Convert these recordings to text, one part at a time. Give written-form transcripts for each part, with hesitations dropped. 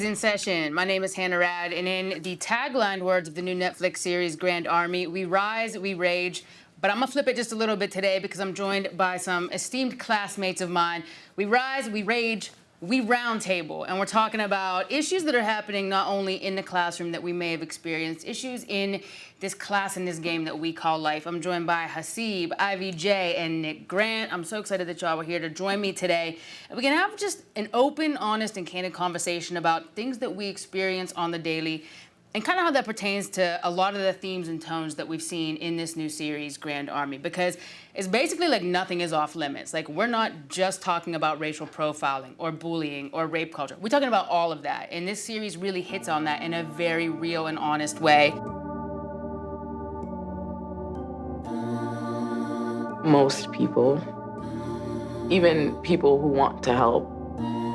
in session. My name is Hannah Rad, and in the tagline words of the new Netflix series Grand Army, we rise, we rage. But I'm gonna flip it just a little bit today because I'm joined by some esteemed classmates of mine. We rise, we rage, we roundtable, and we're talking about issues that are happening not only in the classroom that we may have experienced, issues in this class and this game that we call life. I'm joined by Haseeb, IV Jay, and Nick Grant. I'm so excited that y'all were here to join me today. And we can have just an open, honest, and candid conversation about things that we experience on the daily and kind of how that pertains to a lot of the themes and tones that we've seen in this new series, Grand Army, because it's basically like nothing is off limits. Like, we're not just talking about racial profiling or bullying or rape culture. We're talking about all of that, and this series really hits on that in a very real and honest way. Most people, even people who want to help,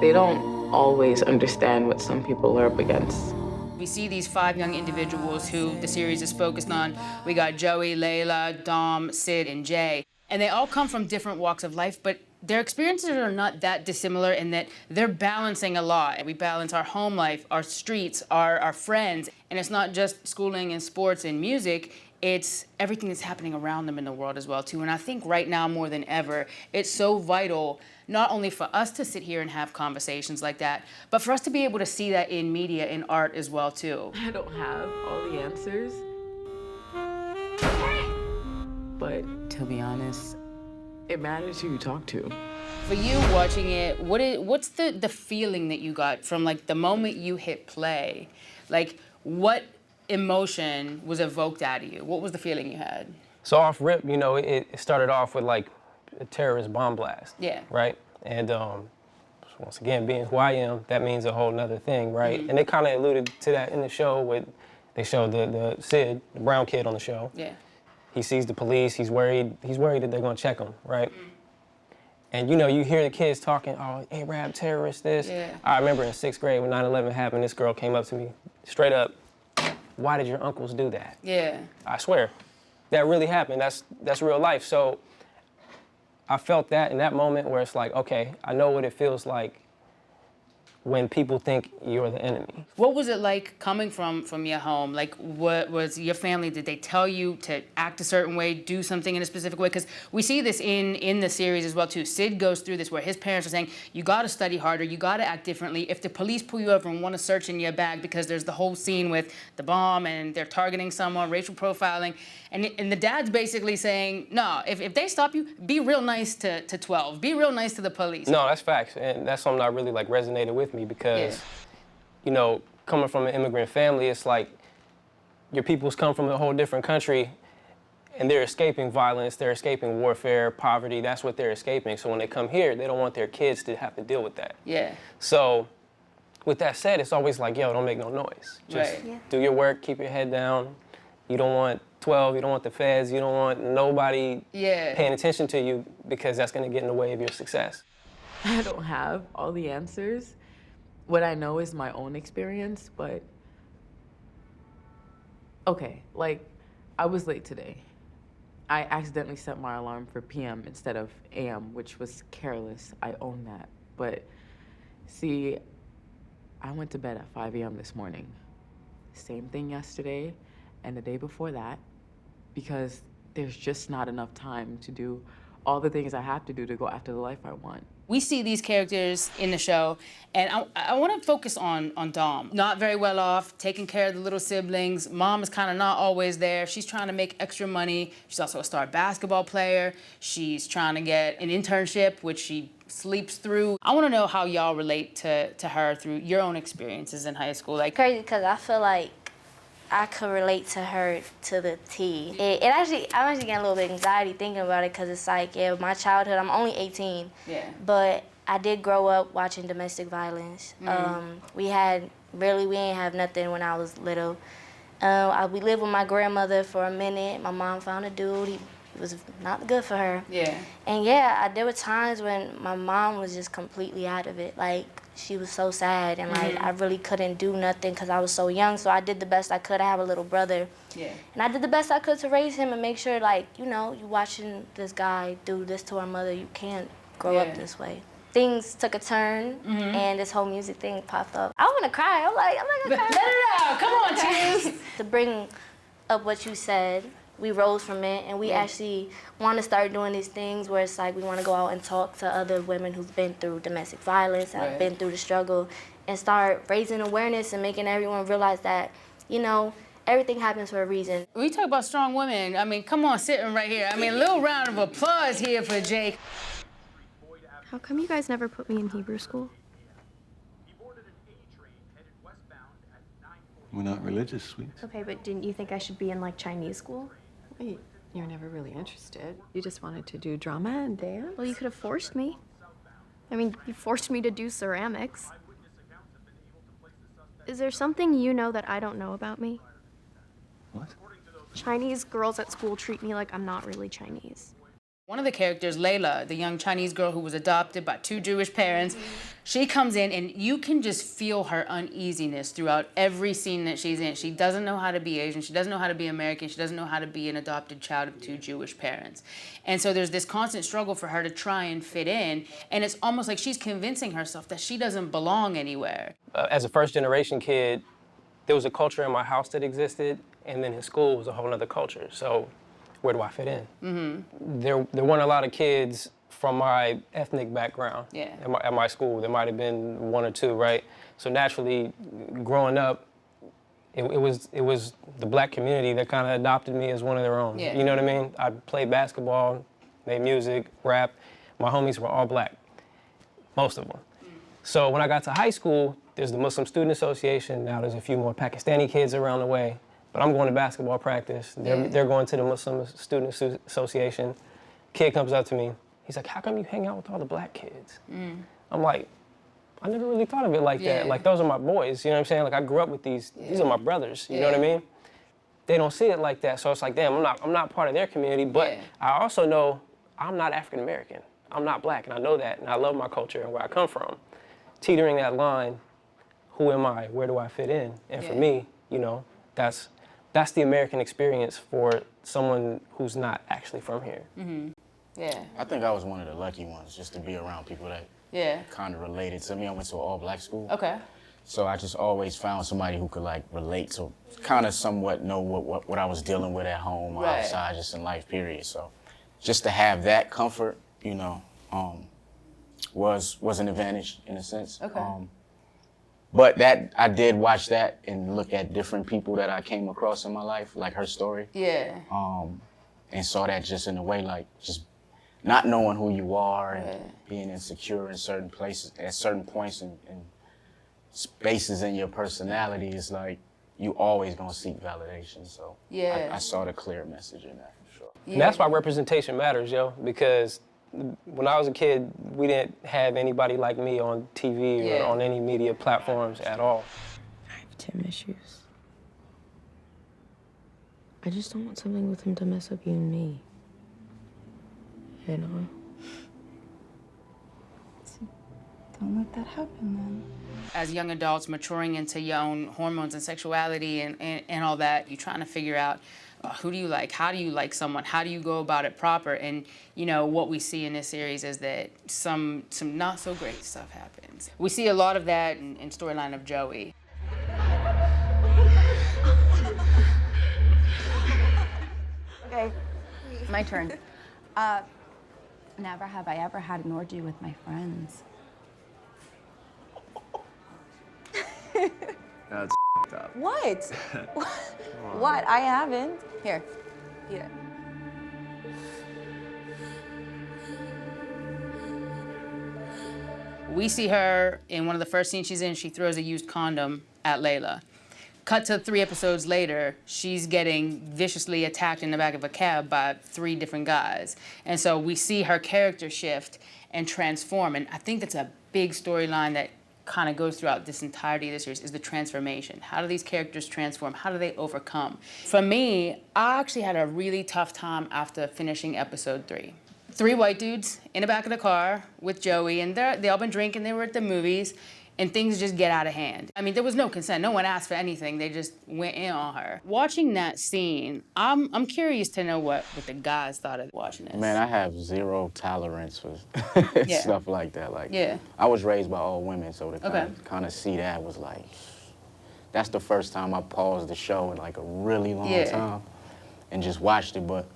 they don't always understand what some people are up against. We see these 5 young individuals who the series is focused on. We got Joey, Layla, Dom, Sid, and Jay. And they all come from different walks of life, but their experiences are not that dissimilar in that they're balancing a lot. We balance our home life, our streets, our friends. And it's not just schooling and sports and music, it's everything that's happening around them in the world as well, too. And I think right now more than ever, it's so vital not only for us to sit here and have conversations like that, but for us to be able to see that in media and art as well, too. I don't have all the answers, but to be honest, it matters who you talk to. For you watching it, what's the feeling that you got from like the moment you hit play? Like, what emotion was evoked out of you? What was the feeling you had? So off rip, you know, it started off with like a terrorist bomb blast. Yeah. Right? And once again, being who I am, that means a whole nother thing, right? Mm-hmm. And they kind of alluded to that in the show with, they showed the Sid, the brown kid on the show. Yeah. He sees the police, he's worried that they're gonna check him, right? Mm-hmm. And you know, you hear the kids talking, oh, Arab terrorist, this. Yeah. I remember in 6th grade when 9/11 happened, this girl came up to me, straight up, why did your uncles do that? Yeah. I swear, that really happened. That's real life. So I felt that in that moment where it's like, okay, I know what it feels like when people think you're the enemy. What was it like coming from your home? Like, what was your family, did they tell you to act a certain way, do something in a specific way? Because we see this in the series as well, too. Sid goes through this where his parents are saying, you gotta study harder, you gotta act differently. If the police pull you over and wanna search in your bag, because there's the whole scene with the bomb and they're targeting someone, racial profiling, and the dad's basically saying, no, if they stop you, be real nice to 12, be real nice to the police. No, that's facts, and that's something that really like resonated with me because, you know, coming from an immigrant family, it's like your peoples come from a whole different country and they're escaping violence, they're escaping warfare, poverty, that's what they're escaping. So when they come here, they don't want their kids to have to deal with that. Yeah. So with that said, it's always like, yo, don't make no noise. Just do your work, keep your head down. You don't want 12, you don't want the feds, you don't want nobody paying attention to you because that's gonna get in the way of your success. I don't have all the answers. What I know is my own experience, but okay, like I was late today. I accidentally set my alarm for PM instead of AM, which was careless. I own that. But see, I went to bed at 5 a.m. this morning. Same thing yesterday and the day before that, because there's just not enough time to do all the things I have to do to go after the life I want. We see these characters in the show, and I want to focus on Dom. Not very well off, taking care of the little siblings. Mom is kind of not always there. She's trying to make extra money. She's also a star basketball player. She's trying to get an internship, which she sleeps through. I want to know how y'all relate to her through your own experiences in high school. Like, crazy, because I feel like I could relate to her to the T. I'm actually getting a little bit anxiety thinking about it because it's like, my childhood, I'm only 18, but I did grow up watching domestic violence. We didn't have nothing when I was little. We lived with my grandmother for a minute. My mom found a dude, he was not good for her. And there were times when my mom was just completely out of it. Like, she was so sad, and like I really couldn't do nothing because I was so young. So I did the best I could. I have a little brother, and I did the best I could to raise him and make sure, like, you know, you watching this guy do this to our mother. You can't grow up this way. things took a turn and this whole music thing popped up. I want to cry. I'm not gonna cry. Let it out. Come on, tears. To bring up what you said, we rose from it, and we actually want to start doing these things where it's like we want to go out and talk to other women who've been through domestic violence, have been through the struggle, and start raising awareness and making everyone realize that, you know, everything happens for a reason. We talk about strong women. I mean, come on, sitting right here. I mean, a little round of applause here for Jake. How come you guys never put me in Hebrew school? We're not religious, sweet. Okay, but didn't you think I should be in, like, Chinese school? You're never really interested. You just wanted to do drama and dance? Well, you could have forced me. I mean, you forced me to do ceramics. Is there something you know that I don't know about me? What? Chinese girls at school treat me like I'm not really Chinese. One of the characters, Layla, the young Chinese girl who was adopted by 2 Jewish parents, she comes in and you can just feel her uneasiness throughout every scene that she's in. She doesn't know how to be Asian. She doesn't know how to be American. She doesn't know how to be an adopted child of 2 Jewish parents. And so there's this constant struggle for her to try and fit in. And it's almost like she's convincing herself that she doesn't belong anywhere. As a first-generation kid, there was a culture in my house that existed, and then in school was a whole other culture. So where do I fit in? There weren't a lot of kids from my ethnic background at my school. There might have been 1 or 2, right? So naturally, growing up, it was the black community that kind of adopted me as one of their own. Yeah. You know what I mean? I played basketball, made music, rap. My homies were all black, most of them. So when I got to high school, there's the Muslim Student Association. Now there's a few more Pakistani kids around the way. But I'm going to basketball practice. They're going to the Muslim Student Association. Kid comes up to me. He's like, how come you hang out with all the black kids? I'm like, I never really thought of it like that. Like, those are my boys, you know what I'm saying? Like, I grew up with these are my brothers, you know what I mean? They don't see it like that, so it's like, damn, I'm not part of their community, but I also know I'm not African American. I'm not black, and I know that, and I love my culture and where I come from. Teetering that line, who am I? Where do I fit in? And for me, you know, that's the American experience for someone who's not actually from here. Yeah. I think I was one of the lucky ones just to be around people that kind of related to me. I went to an all-black school. Okay. So I just always found somebody who could like relate to, kind of somewhat know what I was dealing with at home or outside, just in life, period. So just to have that comfort, you know, was an advantage in a sense. Okay. But that, I did watch that and look at different people that I came across in my life, like her story. Yeah. And saw that just in a way, like just not knowing who you are and being insecure in certain places, at certain points and spaces in your personality is like, you always gonna seek validation. So I saw the clear message in that, for sure. And that's why representation matters, yo, because when I was a kid, we didn't have anybody like me on TV or on any media platforms at all. I have Tim issues. I just don't want something with him to mess up you and me. You know? Don't let that happen, then. As young adults maturing into your own hormones and sexuality and all that, you're trying to figure out who do you like? How do you like someone? How do you go about it proper? And, you know, what we see in this series is that some not so great stuff happens. We see a lot of that in storyline of Joey. Okay, my turn. Never have I ever had an orgy with my friends. That's up. What? What? I haven't. Here. Eat it. We see her in one of the first scenes she's in, she throws a used condom at Layla. Cut to 3 episodes later, she's getting viciously attacked in the back of a cab by 3 different guys. And so we see her character shift and transform. And I think that's a big storyline that kind of goes throughout this entirety of the series, is the transformation. How do these characters transform? How do they overcome? For me, I actually had a really tough time after finishing episode 3. 3 white dudes in the back of the car with Joey, and they all been drinking, they were at the movies, and things just get out of hand. I mean, there was no consent. No one asked for anything. They just went in on her. Watching that scene, I'm curious to know what the guys thought of watching this. Man, I have zero tolerance for stuff like that. Like, I was raised by all women, so to kind of see that was like, that's the first time I paused the show in like a really long time and just watched it. But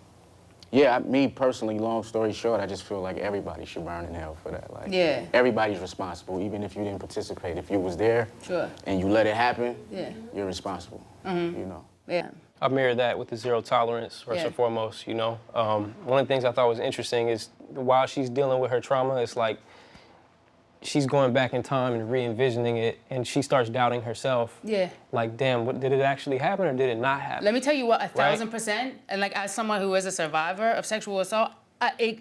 yeah, me personally, long story short, I just feel like everybody should burn in hell for that. Like, everybody's responsible, even if you didn't participate. If you was there and you let it happen, you're responsible, you know? Yeah. I mirrored that with the zero tolerance, first and foremost, you know? One of the things I thought was interesting is while she's dealing with her trauma, it's like she's going back in time and re-envisioning it, and she starts doubting herself. Yeah. Like, damn, did it actually happen or did it not happen? Let me tell you what, 1,000%, and like as someone who is a survivor of sexual assault,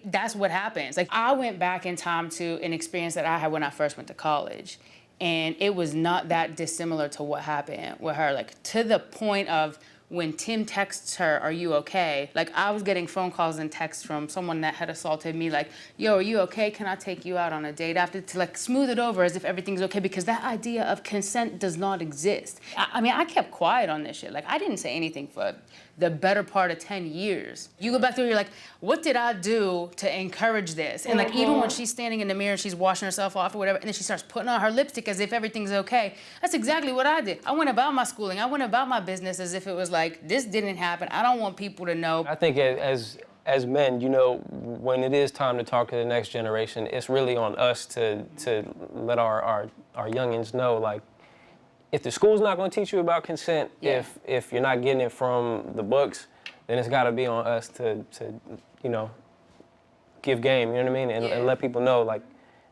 that's what happens. Like, I went back in time to an experience that I had when I first went to college, and it was not that dissimilar to what happened with her, like to the point of when Tim texts her, "Are you okay?" Like, I was getting phone calls and texts from someone that had assaulted me, like, "Yo, are you okay? Can I take you out on a date after?" To like smooth it over as if everything's okay, because that idea of consent does not exist. I mean, I kept quiet on this shit. Like, I didn't say anything for the better part of 10 years. You go back through, you're like, what did I do to encourage this? And like, even when she's standing in the mirror and she's washing herself off or whatever, and then she starts putting on her lipstick as if everything's okay, that's exactly what I did. I went about my schooling, I went about my business as if it was like, this didn't happen, I don't want people to know. I think as men, you know, when it is time to talk to the next generation, it's really on us to let our youngins know, like, if the school's not going to teach you about consent, if you're not getting it from the books, then it's got to be on us to you know, give game, you know what I mean? And let people know, like,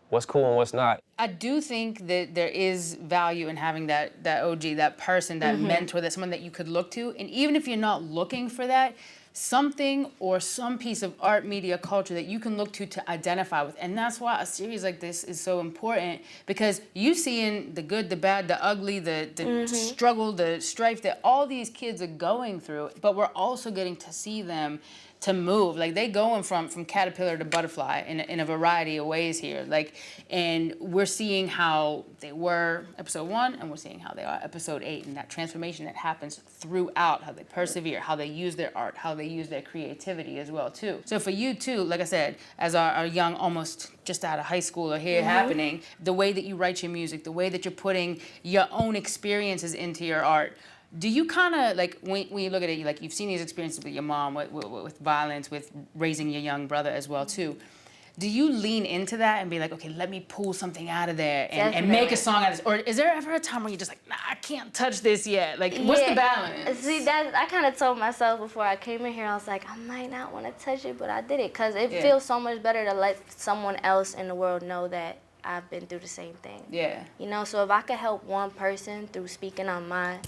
what's cool and what's not. I do think that there is value in having that OG, that person, that mentor, that someone that you could look to. And even if you're not looking for that, something or some piece of art, media, culture that you can look to identify with. And that's why a series like this is so important, because you seeing the good, the bad, the ugly, the struggle, the strife that all these kids are going through, but we're also getting to see them to move. Like, they going from caterpillar to butterfly in a variety of ways here. Like, and we're seeing how they were episode 1, and we're seeing how they are episode 8, and that transformation that happens throughout, how they persevere, how they use their art, how they use their creativity as well too. So for you too, like I said, as our young, almost just out of high school or here happening, the way that you write your music, the way that you're putting your own experiences into your art, do you kind of, like, when you look at it, like, you've seen these experiences with your mom, with violence, with raising your young brother as well, too. Do you lean into that and be like, okay, let me pull something out of there and make a song out of this? Or is there ever a time where you're just like, nah, I can't touch this yet? Like, what's the balance? See, that I kind of told myself before I came in here, I was like, I might not want to touch it, but I did it, because it feels so much better to let someone else in the world know that I've been through the same thing. Yeah. You know, so if I could help one person through speaking on my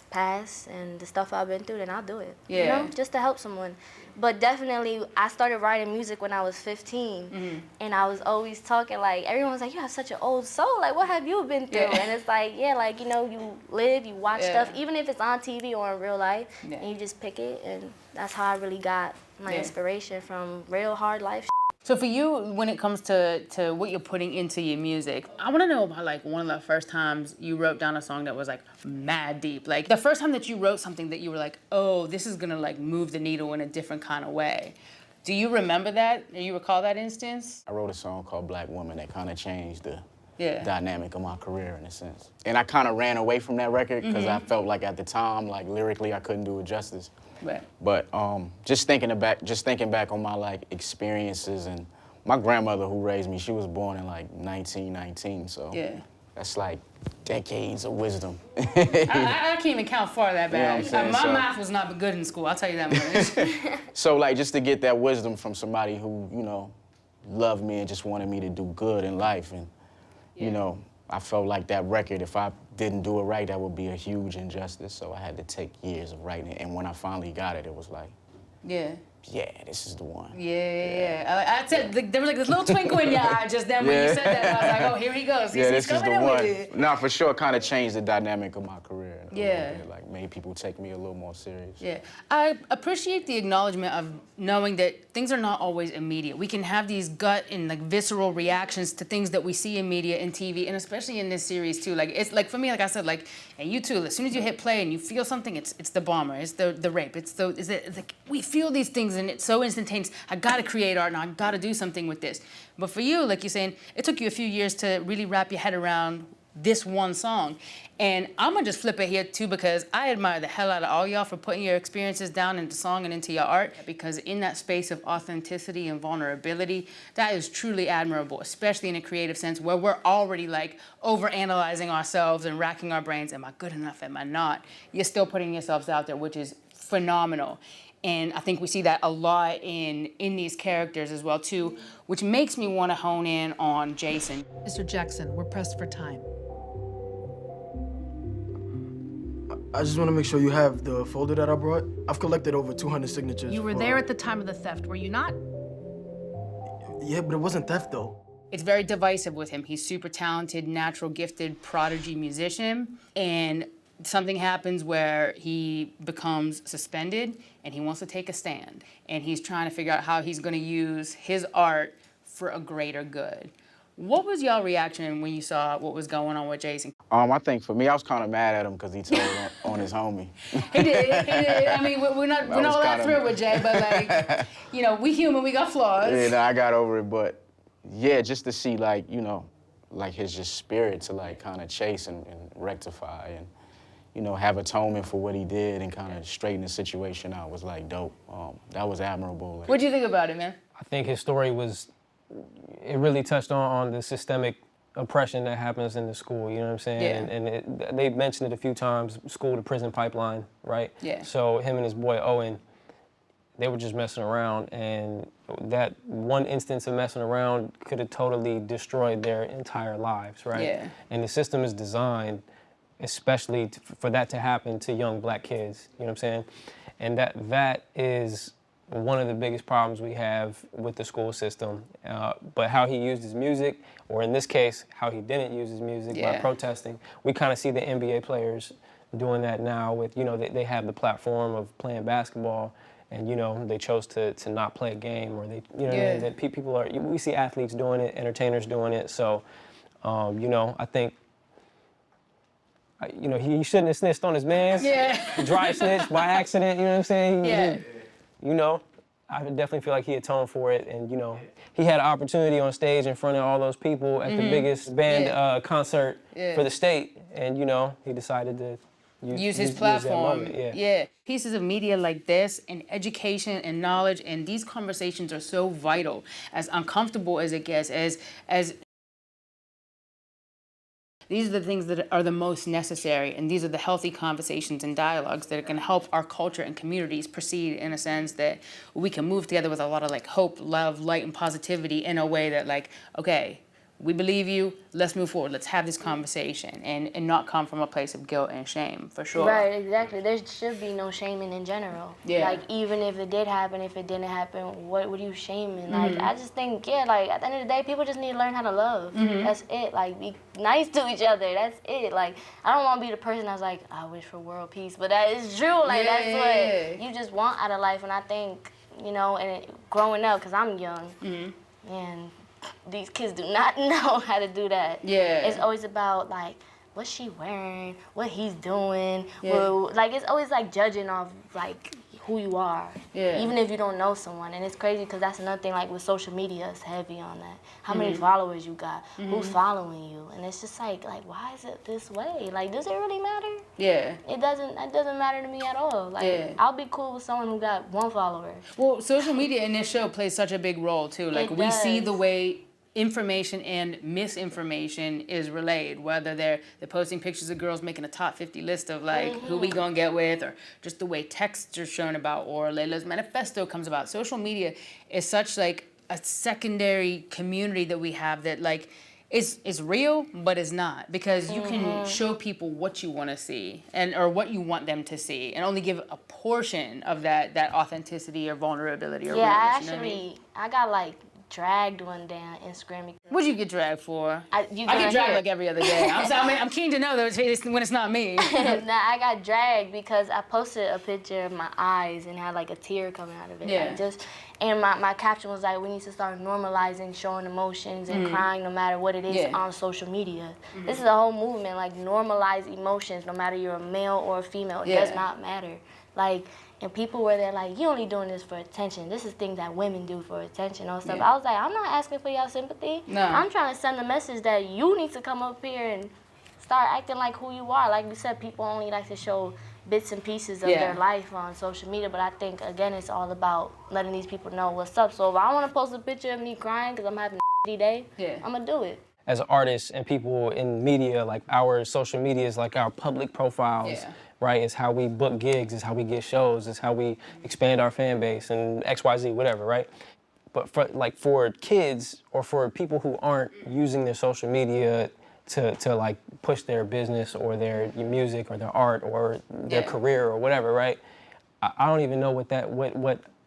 past and the stuff I've been through, then I'll do it. You know, just to help someone. But definitely, I started writing music when I was 15, and I was always talking, like, everyone was like, you have such an old soul, like, what have you been through? And it's like, like, you know, you live, you watch stuff, even if it's on TV or in real life, and you just pick it, and that's how I really got my inspiration, from real hard life. So for you, when it comes to what you're putting into your music, I want to know about, like, one of the first times you wrote down a song that was, like, mad deep. Like, the first time that you wrote something that you were like, oh, this is going to, like, move the needle in a different kind of way. Do you remember that? Do you recall that instance? I wrote a song called Black Woman that kind of changed the dynamic of my career, in a sense. And I kind of ran away from that record because I felt like at the time, like, lyrically, I couldn't do it justice. Right. But just thinking back on my, like, experiences, and my grandmother who raised me, she was born in like 1919, so that's like decades of wisdom. I can't even count far that bad. You know my math was not good in school, I'll tell you that much. So, like, just to get that wisdom from somebody who, you know, loved me and just wanted me to do good in life, and you know, I felt like that record, if I didn't do it right, that would be a huge injustice. So I had to take years of writing it. And when I finally got it, it was like, yeah, this is the one. Yeah. I said there was like this little twinkle in your eye just then when you said that. I was like, oh, here he goes. Yeah, He's this is the coming in one. with it. No, for sure, kind of changed the dynamic of my career. A Yeah. little bit, like made people take me a little more serious. Yeah, I appreciate the acknowledgement of knowing that things are not always immediate. We can have these gut and like visceral reactions to things that we see in media and TV, and especially in this series too. Like it's like for me, like I said, like and you too. As soon as you hit play and you feel something, it's the bomber, it's the rape, it's like we feel these things and it's so instantaneous. I gotta create art now. I gotta do something with this. But for you, like you're saying, it took you a few years to really wrap your head around this one song. And I'm gonna just flip it here too because I admire the hell out of all y'all for putting your experiences down into song and into your art, because in that space of authenticity and vulnerability, that is truly admirable, especially in a creative sense where we're already like overanalyzing ourselves and racking our brains. Am I good enough? Am I not? You're still putting yourselves out there, which is phenomenal. And I think we see that a lot in these characters as well too, which makes me want to hone in on Jason. Mr. Jackson, we're pressed for time. I just want to make sure you have the folder that I brought. I've collected over 200 signatures. You were there at the time of the theft, were you not? Yeah, but it wasn't theft though. It's very divisive with him. He's super talented, natural gifted, prodigy musician, and something happens where he becomes suspended and he wants to take a stand. And he's trying to figure out how he's going to use his art for a greater good. What was y'all reaction when you saw what was going on with Jason? I think for me, I was kind of mad at him because he told on his homie. He did. I mean, we're not all that thrilled with Jay, but like, you know, we human, we got flaws. Yeah, no, I got over it, but yeah, just to see like, you know, like his just spirit to like kind of chase and rectify and, you know, have atonement for what he did and kind of straighten the situation out was like dope. That was admirable. Like, What'd you think about it, man? I think his story was, it really touched on the systemic oppression that happens in the school, you know what I'm saying? Yeah. And they mentioned it a few times, school to prison pipeline, right? Yeah. So him and his boy Owen, they were just messing around, and that one instance of messing around could have totally destroyed their entire lives, right? Yeah. And the system is designed especially for that to happen to young black kids, you know what I'm saying? And that is one of the biggest problems we have with the school system. But how he used his music, or in this case, how he didn't use his music by protesting, we kind of see the NBA players doing that now with, you know, they have the platform of playing basketball, and, you know, they chose to not play a game, or they, you know, that people are, we see athletes doing it, entertainers doing it. So, you know, I think, you know, he shouldn't have snitched on his mans. Dry snitch by accident, you know what I'm saying? You know, I definitely feel like he atoned for it, and, you know, he had an opportunity on stage in front of all those people at the biggest band concert for the state, and, you know, he decided to use his platform. Pieces of media like this, and education and knowledge, and these conversations are so vital, as uncomfortable as it gets, as these are the things that are the most necessary, and these are the healthy conversations and dialogues that can help our culture and communities proceed in a sense that we can move together with a lot of like hope, love, light, and positivity in a way that like, okay, we believe you, let's move forward, let's have this conversation, and not come from a place of guilt and shame, for sure. Right, exactly. There should be no shaming in general. Like, even if it did happen, if it didn't happen, what would you shaming? Like, I just think, like, at the end of the day, people just need to learn how to love. That's it. Like, be nice to each other. That's it. Like, I don't want to be the person that's like, I wish for world peace, but that is true. Like, that's what you just want out of life, and I think, you know, and growing up, because I'm young, and these kids do not know how to do that. It's always about, like, what's she wearing, what he's doing. Well, like, it's always, like, judging off, like, who you are, even if you don't know someone. And it's crazy because that's another thing, like, with social media, it's heavy on that. How many followers you got, who's following you. And it's just like, why is it this way? Like, does it really matter? It doesn't matter to me at all. Like, I'll be cool with someone who got 1 follower. Well, social media in this show plays such a big role too. Like, we see the way information and misinformation is relayed, whether they're posting pictures of girls making a top 50 list of like who we gonna get with, or just the way texts are shown about, or Layla's manifesto comes about. Social media is such like a secondary community that we have that like it's real, but it's not, because you can show people what you want to see or what you want them to see, and only give a portion of that authenticity or vulnerability or realness. I got like dragged one day on Instagram. What'd you get dragged for? I get gonna dragged hear. like every other day. I'm keen to know that when it's not me. Nah, I got dragged because I posted a picture of my eyes and had like a tear coming out of it. Yeah. Like, and my caption was like, we need to start normalizing showing emotions and crying no matter what it is on social media. This is a whole movement, like normalize emotions no matter you're a male or a female. It does not matter. Like, and people were there like, you only doing this for attention. This is things that women do for attention or stuff. I was like, I'm not asking for your sympathy. No. I'm trying to send the message that you need to come up here and start acting like who you are. Like we said, people only like to show bits and pieces of their life on social media, but I think, again, it's all about letting these people know what's up. So if I want to post a picture of me crying because I'm having a shitty day, I'm going to do it. As artists and people in media, like our social media is like our public profiles, right? It's how we book gigs, it's how we get shows, it's how we expand our fan base and XYZ, whatever, right? But for kids or for people who aren't using their social media to like push their business or their music or their art or their career or whatever, right? I don't even know what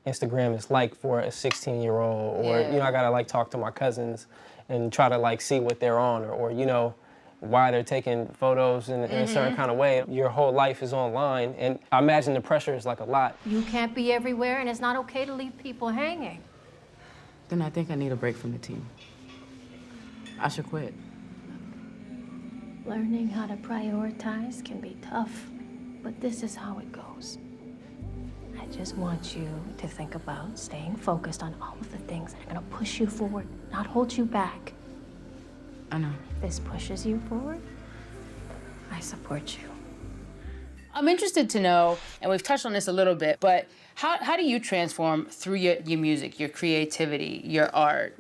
Instagram is like for a 16-year-old, or I gotta like talk to my cousins and try to like see what they're on, or why they're taking photos in a certain kind of way. Your whole life is online, and I imagine the pressure is like a lot. You can't be everywhere, and it's not okay to leave people hanging. Then I think I need a break from the team. I should quit. Learning how to prioritize can be tough, but this is how it goes. I just want you to think about staying focused on all of the things that are gonna push you forward, not hold you back. I know. If this pushes you forward, I support you. I'm interested to know, and we've touched on this a little bit, but how do you transform through your music, your creativity, your art?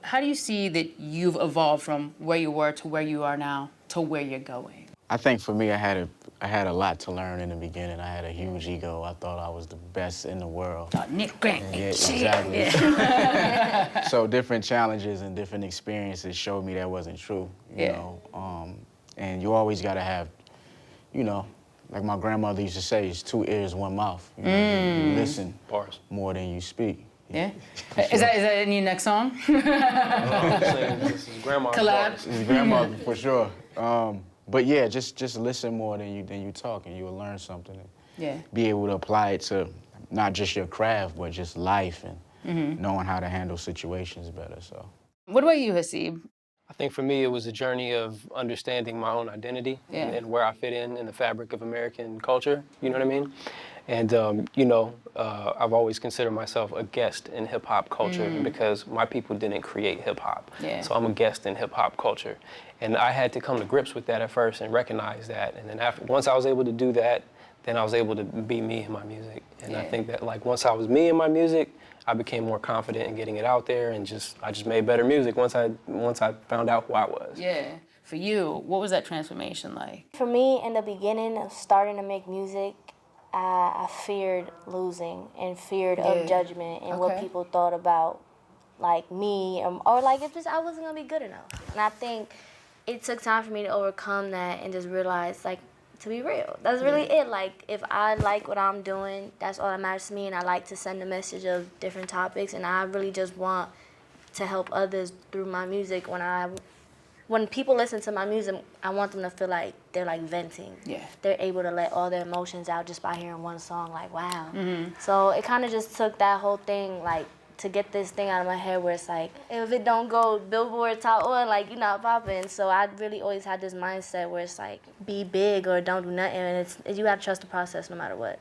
How do you see that you've evolved from where you were to where you are now to where you're going? I think for me, I had a lot to learn in the beginning. I had a huge ego. I thought I was the best in the world. Nick Grant. Yeah, exactly. So different challenges and different experiences showed me that wasn't true, you know. And you always gotta have, like my grandmother used to say, it's 2 ears, 1 mouth. You listen more than you speak. Yeah. Is that in your next song? This is grandma. Collab. It's grandma for sure. But yeah, just listen more than you talk, and you'll learn something. And be able to apply it to not just your craft, but just life and knowing how to handle situations better. So. What about you, Haseeb? I think for me, it was a journey of understanding my own identity and where I fit in the fabric of American culture, you know what I mean? And, I've always considered myself a guest in hip-hop culture because my people didn't create hip-hop. So I'm a guest in hip-hop culture. And I had to come to grips with that at first and recognize that. And then once I was able to do that, then I was able to be me in my music. And I think that once I was me in my music, I became more confident in getting it out there, and I just made better music once I found out who I was. Yeah. For you, what was that transformation like? For me, in the beginning of starting to make music, I feared losing and feared of judgment and what people thought about like me, or like if I wasn't gonna be good enough. And I think it took time for me to overcome that and just realize, like, to be real, that's really it. Like, if I like what I'm doing, that's all that matters to me, and I like to send a message of different topics, and I really just want to help others through my music. When people listen to my music, I want them to feel like they're like venting. They're able to let all their emotions out just by hearing one song, like, wow. So it kind of just took that whole thing, like, to get this thing out of my head where it's like, if it don't go Billboard top 1, like, you're not popping. So I really always had this mindset where it's like, be big or don't do nothing, and you gotta trust the process no matter what.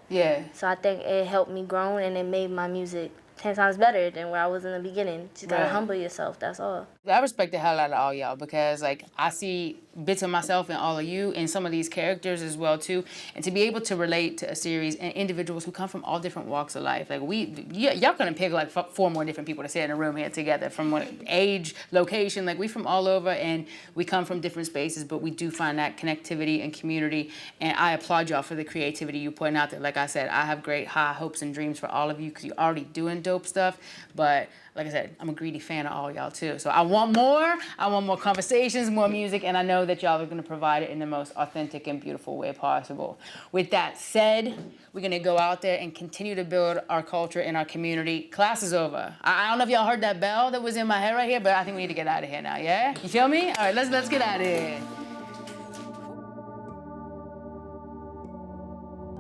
So I think it helped me grow, and it made my music 10 times better than where I was in the beginning. Just gotta humble yourself, that's all. I respect the hell out of all y'all because, like, I see bits of myself in all of you and some of these characters as well, too. And to be able to relate to a series and individuals who come from all different walks of life. Like, y'all couldn't pick, like, 4 more different people to sit in a room here together from what age, location. Like, we from all over, and we come from different spaces, but we do find that connectivity and community. And I applaud y'all for the creativity you putting out there. Like I said, I have great high hopes and dreams for all of you because you're already doing dope stuff. But like I said, I'm a greedy fan of all y'all, too. So I want more. I want more conversations, more music, and I know that y'all are going to provide it in the most authentic and beautiful way possible. With that said, we're going to go out there and continue to build our culture in our community. Class is over. I don't know if y'all heard that bell that was in my head right here, but I think we need to get out of here now, yeah? You feel me? All right, let's get out of here.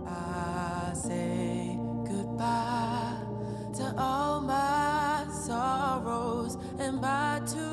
I say goodbye to all my sorrows and bye to